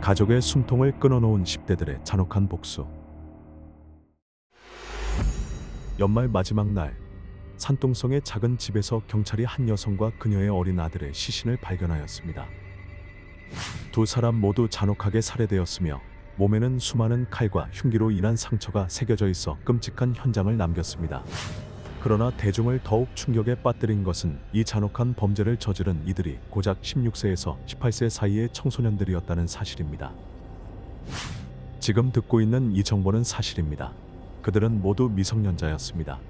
가족의 숨통을 끊어놓은 10대들의 잔혹한 복수. 연말 마지막 날, 산둥성의 작은 집에서 경찰이 한 여성과 그녀의 어린 아들의 시신을 발견하였습니다. 두 사람 모두 잔혹하게 살해되었으며 몸에는 수많은 칼과 흉기로 인한 상처가 새겨져 있어 끔찍한 현장을 남겼습니다. 그러나 대중을 더욱 충격에 빠뜨린 것은 이 잔혹한 범죄를 저지른 이들이 고작 16세에서 18세 사이의 청소년들이었다는 사실입니다. 지금 듣고 있는 이 정보는 사실입니다. 그들은 모두 미성년자였습니다.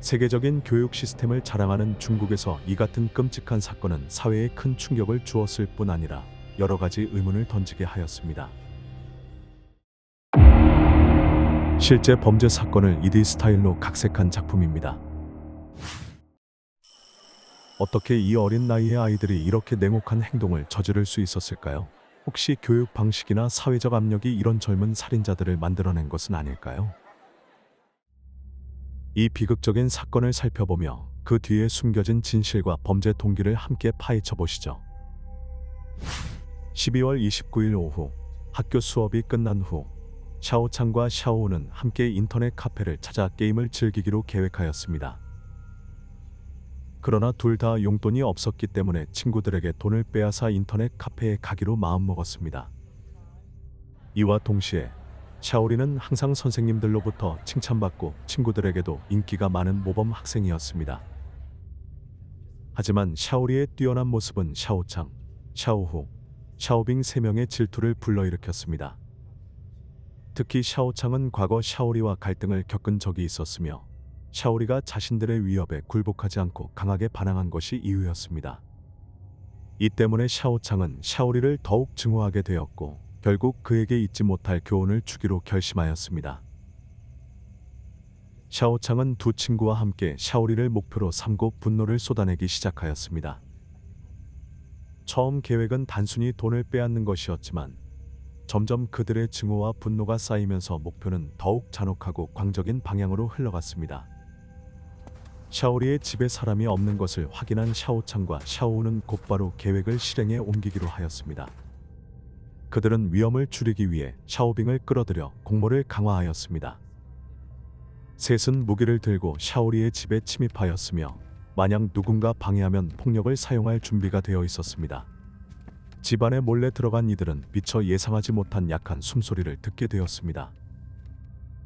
세계적인 교육 시스템을 자랑하는 중국에서 이 같은 끔찍한 사건은 사회에 큰 충격을 주었을 뿐 아니라 여러 가지 의문을 던지게 하였습니다. 실제 범죄 사건을 2D 스타일로 각색한 작품입니다. 어떻게 이 어린 나이의 아이들이 이렇게 냉혹한 행동을 저지를 수 있었을까요? 혹시 교육 방식이나 사회적 압력이 이런 젊은 살인자들을 만들어낸 것은 아닐까요? 이 비극적인 사건을 살펴보며 그 뒤에 숨겨진 진실과 범죄 동기를 함께 파헤쳐 보시죠. 12월 29일 오후, 학교 수업이 끝난 후 샤오창과 샤오우는 함께 인터넷 카페를 찾아 게임을 즐기기로 계획하였습니다. 그러나 둘 다 용돈이 없었기 때문에 친구들에게 돈을 빼앗아 인터넷 카페에 가기로 마음먹었습니다. 이와 동시에 샤오리는 항상 선생님들로부터 칭찬받고 친구들에게도 인기가 많은 모범 학생이었습니다. 하지만 샤오리의 뛰어난 모습은 샤오창, 샤오후, 샤오빙 3명의 질투를 불러일으켰습니다. 특히 샤오창은 과거 샤오리와 갈등을 겪은 적이 있었으며 샤오리가 자신들의 위협에 굴복하지 않고 강하게 반항한 것이 이유였습니다. 이 때문에 샤오창은 샤오리를 더욱 증오하게 되었고 결국 그에게 잊지 못할 교훈을 주기로 결심하였습니다. 샤오창은 두 친구와 함께 샤오리를 목표로 삼고 분노를 쏟아내기 시작하였습니다. 처음 계획은 단순히 돈을 빼앗는 것이었지만 점점 그들의 증오와 분노가 쌓이면서 목표는 더욱 잔혹하고 광적인 방향으로 흘러갔습니다. 샤오리의 집에 사람이 없는 것을 확인한 샤오창과 샤오우는 곧바로 계획을 실행에 옮기기로 하였습니다. 그들은 위험을 줄이기 위해 샤오빙을 끌어들여 공모를 강화하였습니다. 셋은 무기를 들고 샤오리의 집에 침입하였으며 만약 누군가 방해하면 폭력을 사용할 준비가 되어 있었습니다. 집안에 몰래 들어간 이들은 미처 예상하지 못한 약한 숨소리를 듣게 되었습니다.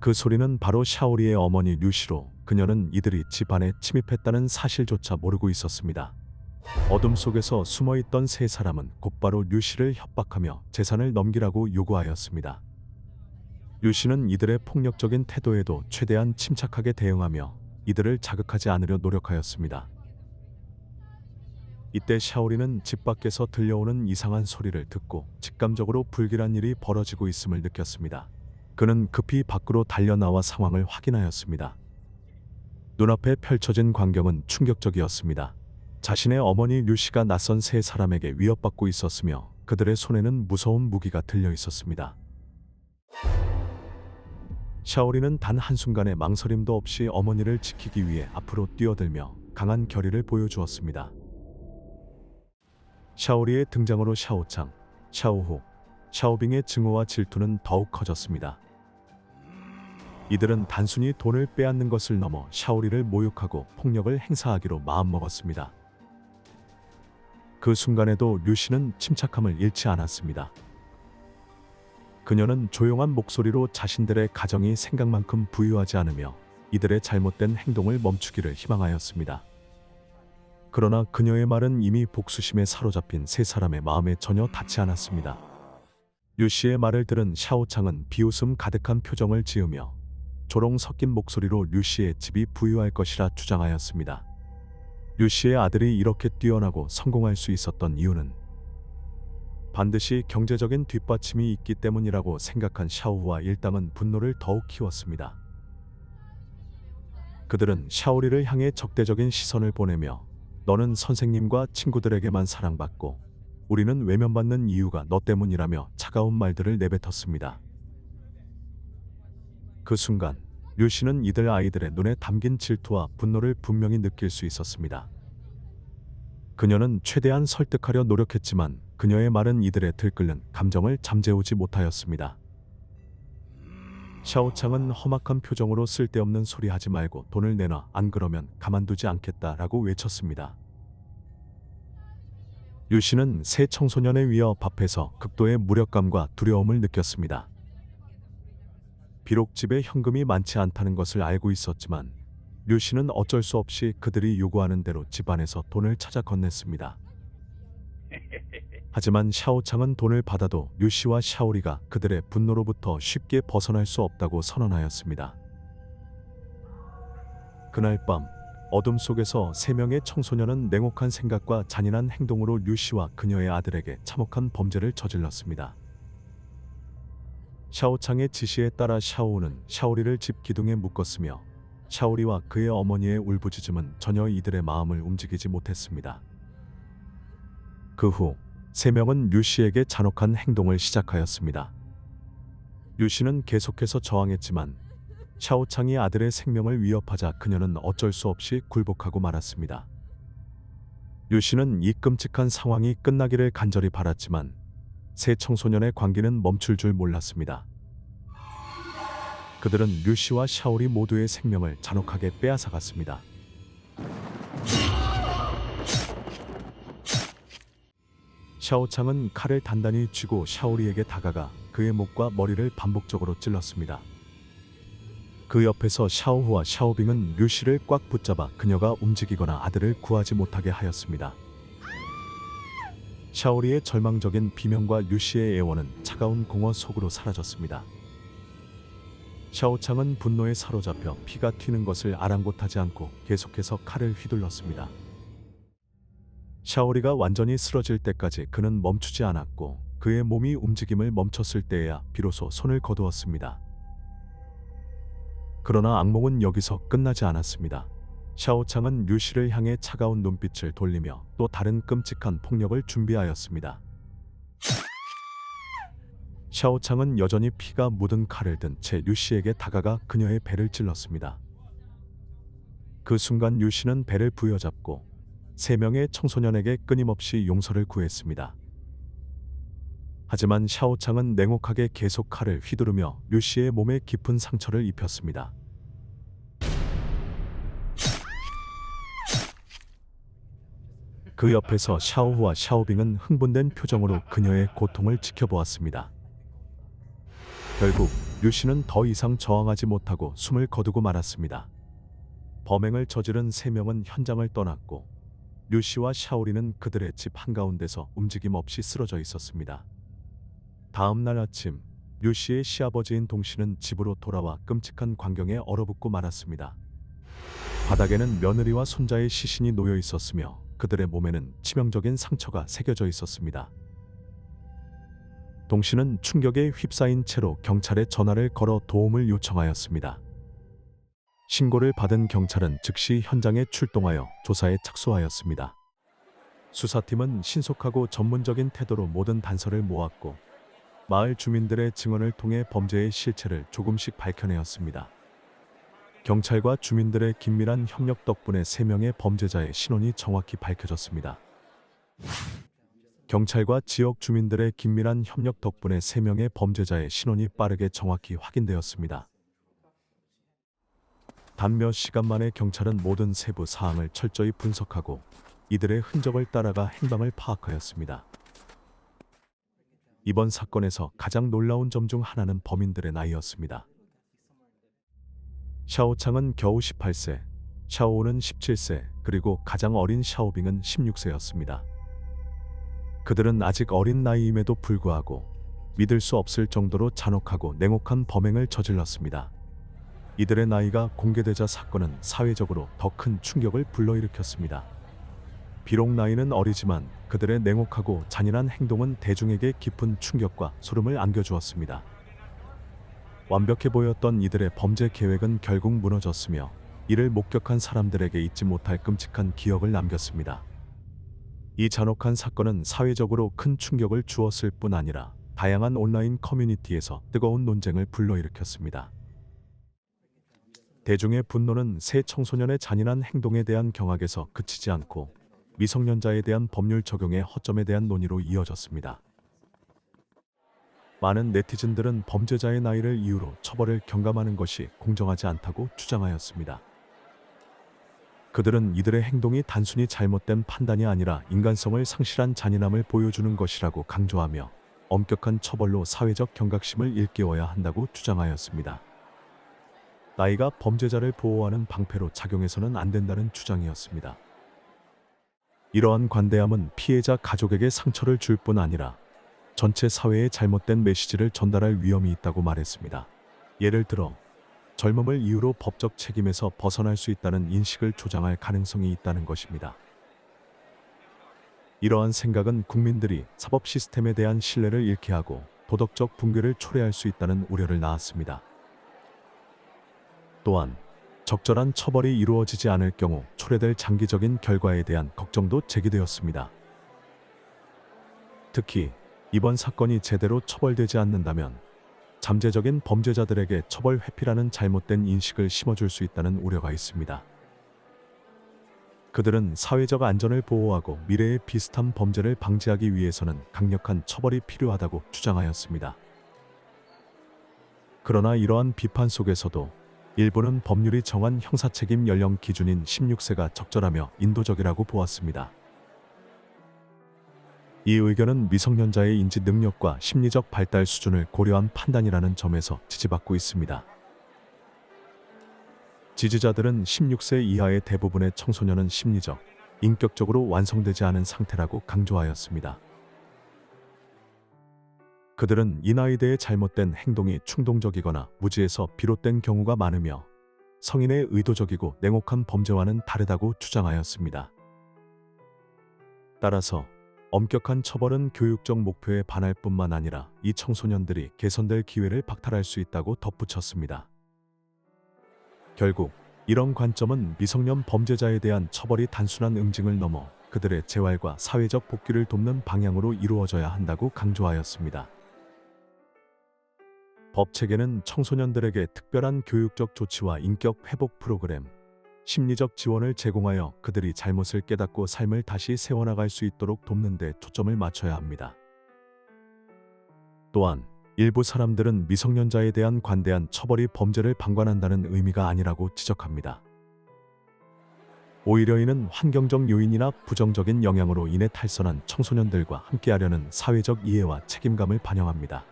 그 소리는 바로 샤오리의 어머니 류시로 그녀는 이들이 집안에 침입했다는 사실조차 모르고 있었습니다. 어둠 속에서 숨어있던 세 사람은 곧바로 류시를 협박하며 재산을 넘기라고 요구하였습니다. 류시는 이들의 폭력적인 태도에도 최대한 침착하게 대응하며 이들을 자극하지 않으려 노력하였습니다. 이때 샤오리는 집 밖에서 들려오는 이상한 소리를 듣고 직감적으로 불길한 일이 벌어지고 있음을 느꼈습니다. 그는 급히 밖으로 달려나와 상황을 확인하였습니다. 눈앞에 펼쳐진 광경은 충격적이었습니다. 자신의 어머니 류시가 낯선 세 사람에게 위협받고 있었으며 그들의 손에는 무서운 무기가 들려 있었습니다. 샤오리는 단 한순간의 망설임도 없이 어머니를 지키기 위해 앞으로 뛰어들며 강한 결의를 보여주었습니다. 샤오리의 등장으로 샤오창, 샤오후, 샤오빙의 증오와 질투는 더욱 커졌습니다. 이들은 단순히 돈을 빼앗는 것을 넘어 샤오리를 모욕하고 폭력을 행사하기로 마음먹었습니다. 그 순간에도 류시는 침착함을 잃지 않았습니다. 그녀는 조용한 목소리로 자신들의 가정이 생각만큼 부유하지 않으며 이들의 잘못된 행동을 멈추기를 희망하였습니다. 그러나 그녀의 말은 이미 복수심에 사로잡힌 세 사람의 마음에 전혀 닿지 않았습니다. 류시의 말을 들은 샤오창은 비웃음 가득한 표정을 지으며 조롱 섞인 목소리로 류시의 집이 부유할 것이라 주장하였습니다. 류시의 아들이 이렇게 뛰어나고 성공할 수 있었던 이유는 반드시 경제적인 뒷받침이 있기 때문이라고 생각한 샤오후와 일당은 분노를 더욱 키웠습니다. 그들은 샤오리를 향해 적대적인 시선을 보내며 너는 선생님과 친구들에게만 사랑받고 우리는 외면받는 이유가 너 때문이라며 차가운 말들을 내뱉었습니다. 그 순간 류시는 이들 아이들의 눈에 담긴 질투와 분노를 분명히 느낄 수 있었습니다. 그녀는 최대한 설득하려 노력했지만 그녀의 말은 이들의 들끓는 감정을 잠재우지 못하였습니다. 샤오창은 험악한 표정으로 쓸데없는 소리 하지 말고 돈을 내놔, 안 그러면 가만두지 않겠다라고 외쳤습니다. 류 씨는 새 청소년의 위협 앞에서 극도의 무력감과 두려움을 느꼈습니다. 비록 집에 현금이 많지 않다는 것을 알고 있었지만 류 씨는 어쩔 수 없이 그들이 요구하는 대로 집안에서 돈을 찾아 건넸습니다. 하지만 샤오창은 돈을 받아도 류 씨와 샤오리가 그들의 분노로부터 쉽게 벗어날 수 없다고 선언하였습니다. 그날 밤 어둠 속에서 세 명의 청소년은 냉혹한 생각과 잔인한 행동으로 류 씨와 그녀의 아들에게 참혹한 범죄를 저질렀습니다. 샤오창의 지시에 따라 샤오우는 샤오리를 집 기둥에 묶었으며 샤오리와 그의 어머니의 울부짖음은 전혀 이들의 마음을 움직이지 못했습니다. 그 후 세 명은 류 씨에게 잔혹한 행동을 시작하였습니다. 류 씨는 계속해서 저항했지만 샤오창이 아들의 생명을 위협하자 그녀는 어쩔 수 없이 굴복하고 말았습니다. 류 씨는 이 끔찍한 상황이 끝나기를 간절히 바랐지만 세 청소년의 광기는 멈출 줄 몰랐습니다. 그들은 류 씨와 샤오리 모두의 생명을 잔혹하게 빼앗아갔습니다. 샤오창은 칼을 단단히 쥐고 샤오리에게 다가가 그의 목과 머리를 반복적으로 찔렀습니다. 그 옆에서 샤오후와 샤오빙은 류 씨를 꽉 붙잡아 그녀가 움직이거나 아들을 구하지 못하게 하였습니다. 샤오리의 절망적인 비명과 류 씨의 애원은 차가운 공허 속으로 사라졌습니다. 샤오창은 분노에 사로잡혀 피가 튀는 것을 아랑곳하지 않고 계속해서 칼을 휘둘렀습니다. 샤오리가 완전히 쓰러질 때까지 그는 멈추지 않았고 그의 몸이 움직임을 멈췄을 때에야 비로소 손을 거두었습니다. 그러나 악몽은 여기서 끝나지 않았습니다. 샤오창은 류 씨를 향해 차가운 눈빛을 돌리며 또 다른 끔찍한 폭력을 준비하였습니다. 샤오창은 여전히 피가 묻은 칼을 든 채 류 씨에게 다가가 그녀의 배를 찔렀습니다. 그 순간 류 씨는 배를 부여잡고 세 명의 청소년에게 끊임없이 용서를 구했습니다. 하지만 샤오창은 냉혹하게 계속 칼을 휘두르며 류 씨의 몸에 깊은 상처를 입혔습니다. 그 옆에서 샤오후와 샤오빙은 흥분된 표정으로 그녀의 고통을 지켜보았습니다. 결국 류 씨는 더 이상 저항하지 못하고 숨을 거두고 말았습니다. 범행을 저지른 세 명은 현장을 떠났고 류 씨와 샤오리는 그들의 집 한가운데서 움직임 없이 쓰러져 있었습니다. 다음 날 아침 류 씨의 시아버지인 동 씨는 집으로 돌아와 끔찍한 광경에 얼어붙고 말았습니다. 바닥에는 며느리와 손자의 시신이 놓여 있었으며 그들의 몸에는 치명적인 상처가 새겨져 있었습니다. 동 씨는 충격에 휩싸인 채로 경찰에 전화를 걸어 도움을 요청하였습니다. 신고를 받은 경찰은 즉시 현장에 출동하여 조사에 착수하였습니다. 수사팀은 신속하고 전문적인 태도로 모든 단서를 모았고 마을 주민들의 증언을 통해 범죄의 실체를 조금씩 밝혀내었습니다. 경찰과 주민들의 긴밀한 협력 덕분에 3명의 범죄자의 신원이 정확히 밝혀졌습니다. 경찰과 지역 주민들의 긴밀한 협력 덕분에 3명의 범죄자의 신원이 빠르게 정확히 확인되었습니다. 단 몇 시간 만에 경찰은 모든 세부 사항을 철저히 분석하고 이들의 흔적을 따라가 행방을 파악하였습니다. 이번 사건에서 가장 놀라운 점 중 하나는 범인들의 나이였습니다. 샤오창은 겨우 18세, 샤오우는 17세, 그리고 가장 어린 샤오빙은 16세였습니다. 그들은 아직 어린 나이임에도 불구하고 믿을 수 없을 정도로 잔혹하고 냉혹한 범행을 저질렀습니다. 이들의 나이가 공개되자 사건은 사회적으로 더 큰 충격을 불러일으켰습니다. 비록 나이는 어리지만 그들의 냉혹하고 잔인한 행동은 대중에게 깊은 충격과 소름을 안겨주었습니다. 완벽해 보였던 이들의 범죄 계획은 결국 무너졌으며 이를 목격한 사람들에게 잊지 못할 끔찍한 기억을 남겼습니다. 이 잔혹한 사건은 사회적으로 큰 충격을 주었을 뿐 아니라 다양한 온라인 커뮤니티에서 뜨거운 논쟁을 불러일으켰습니다. 대중의 분노는 새 청소년의 잔인한 행동에 대한 경악에서 그치지 않고 미성년자에 대한 법률 적용의 허점에 대한 논의로 이어졌습니다. 많은 네티즌들은 범죄자의 나이를 이유로 처벌을 경감하는 것이 공정하지 않다고 주장하였습니다. 그들은 이들의 행동이 단순히 잘못된 판단이 아니라 인간성을 상실한 잔인함을 보여주는 것이라고 강조하며 엄격한 처벌로 사회적 경각심을 일깨워야 한다고 주장하였습니다. 나이가 범죄자를 보호하는 방패로 작용해서는 안 된다는 주장이었습니다. 이러한 관대함은 피해자 가족에게 상처를 줄 뿐 아니라 전체 사회에 잘못된 메시지를 전달할 위험이 있다고 말했습니다. 예를 들어 젊음을 이유로 법적 책임에서 벗어날 수 있다는 인식을 조장할 가능성이 있다는 것입니다. 이러한 생각은 국민들이 사법 시스템에 대한 신뢰를 잃게 하고 도덕적 붕괴를 초래할 수 있다는 우려를 낳았습니다. 또한 적절한 처벌이 이루어지지 않을 경우 초래될 장기적인 결과에 대한 걱정도 제기되었습니다. 특히 이번 사건이 제대로 처벌되지 않는다면 잠재적인 범죄자들에게 처벌 회피라는 잘못된 인식을 심어줄 수 있다는 우려가 있습니다. 그들은 사회적 안전을 보호하고 미래의 비슷한 범죄를 방지하기 위해서는 강력한 처벌이 필요하다고 주장하였습니다. 그러나 이러한 비판 속에서도 일부는 법률이 정한 형사책임 연령 기준인 16세가 적절하며 인도적이라고 보았습니다. 이 의견은 미성년자의 인지 능력과 심리적 발달 수준을 고려한 판단이라는 점에서 지지받고 있습니다. 지지자들은 16세 이하의 대부분의 청소년은 심리적, 인격적으로 완성되지 않은 상태라고 강조하였습니다. 그들은 이 나이대의 잘못된 행동이 충동적이거나 무지에서 비롯된 경우가 많으며 성인의 의도적이고 냉혹한 범죄와는 다르다고 주장하였습니다. 따라서 엄격한 처벌은 교육적 목표에 반할 뿐만 아니라 이 청소년들이 개선될 기회를 박탈할 수 있다고 덧붙였습니다. 결국 이런 관점은 미성년 범죄자에 대한 처벌이 단순한 응징을 넘어 그들의 재활과 사회적 복귀를 돕는 방향으로 이루어져야 한다고 강조하였습니다. 법 체계는 청소년들에게 특별한 교육적 조치와 인격 회복 프로그램, 심리적 지원을 제공하여 그들이 잘못을 깨닫고 삶을 다시 세워나갈 수 있도록 돕는 데 초점을 맞춰야 합니다. 또한 일부 사람들은 미성년자에 대한 관대한 처벌이 범죄를 방관한다는 의미가 아니라고 지적합니다. 오히려 이는 환경적 요인이나 부정적인 영향으로 인해 탈선한 청소년들과 함께하려는 사회적 이해와 책임감을 반영합니다.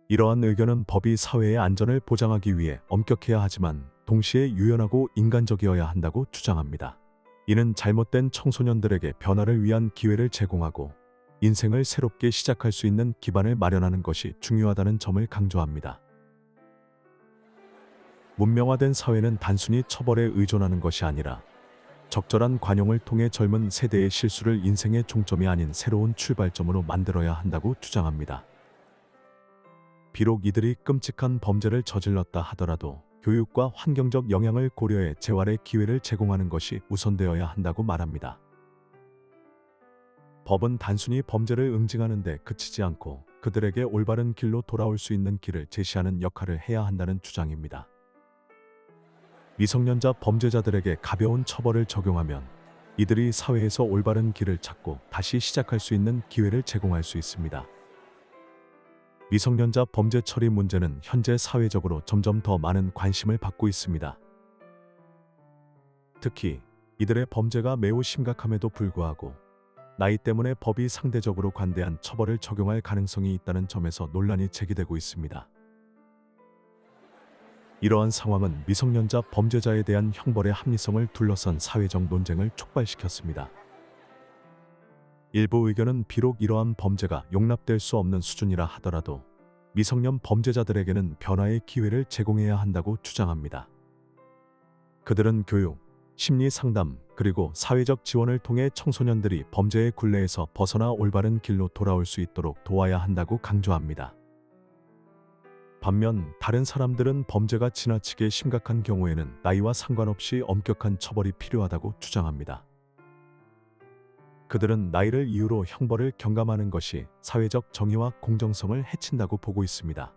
이러한 의견은 법이 사회의 안전을 보장하기 위해 엄격해야 하지만 동시에 유연하고 인간적이어야 한다고 주장합니다. 이는 잘못된 청소년들에게 변화를 위한 기회를 제공하고 인생을 새롭게 시작할 수 있는 기반을 마련하는 것이 중요하다는 점을 강조합니다. 문명화된 사회는 단순히 처벌에 의존하는 것이 아니라 적절한 관용을 통해 젊은 세대의 실수를 인생의 종점이 아닌 새로운 출발점으로 만들어야 한다고 주장합니다. 비록 이들이 끔찍한 범죄를 저질렀다 하더라도 교육과 환경적 영향을 고려해 재활의 기회를 제공하는 것이 우선되어야 한다고 말합니다. 법은 단순히 범죄를 응징하는 데 그치지 않고 그들에게 올바른 길로 돌아올 수 있는 길을 제시하는 역할을 해야 한다는 주장입니다. 미성년자 범죄자들에게 가벼운 처벌을 적용하면 이들이 사회에서 올바른 길을 찾고 다시 시작할 수 있는 기회를 제공할 수 있습니다. 미성년자 범죄 처리 문제는 현재 사회적으로 점점 더 많은 관심을 받고 있습니다. 특히 이들의 범죄가 매우 심각함에도 불구하고 나이 때문에 법이 상대적으로 관대한 처벌을 적용할 가능성이 있다는 점에서 논란이 제기되고 있습니다. 이러한 상황은 미성년자 범죄자에 대한 형벌의 합리성을 둘러싼 사회적 논쟁을 촉발시켰습니다. 일부 의견은 비록 이러한 범죄가 용납될 수 없는 수준이라 하더라도 미성년 범죄자들에게는 변화의 기회를 제공해야 한다고 주장합니다. 그들은 교육, 심리 상담, 그리고 사회적 지원을 통해 청소년들이 범죄의 굴레에서 벗어나 올바른 길로 돌아올 수 있도록 도와야 한다고 강조합니다. 반면 다른 사람들은 범죄가 지나치게 심각한 경우에는 나이와 상관없이 엄격한 처벌이 필요하다고 주장합니다. 그들은 나이를 이유로 형벌을 경감하는 것이 사회적 정의와 공정성을 해친다고 보고 있습니다.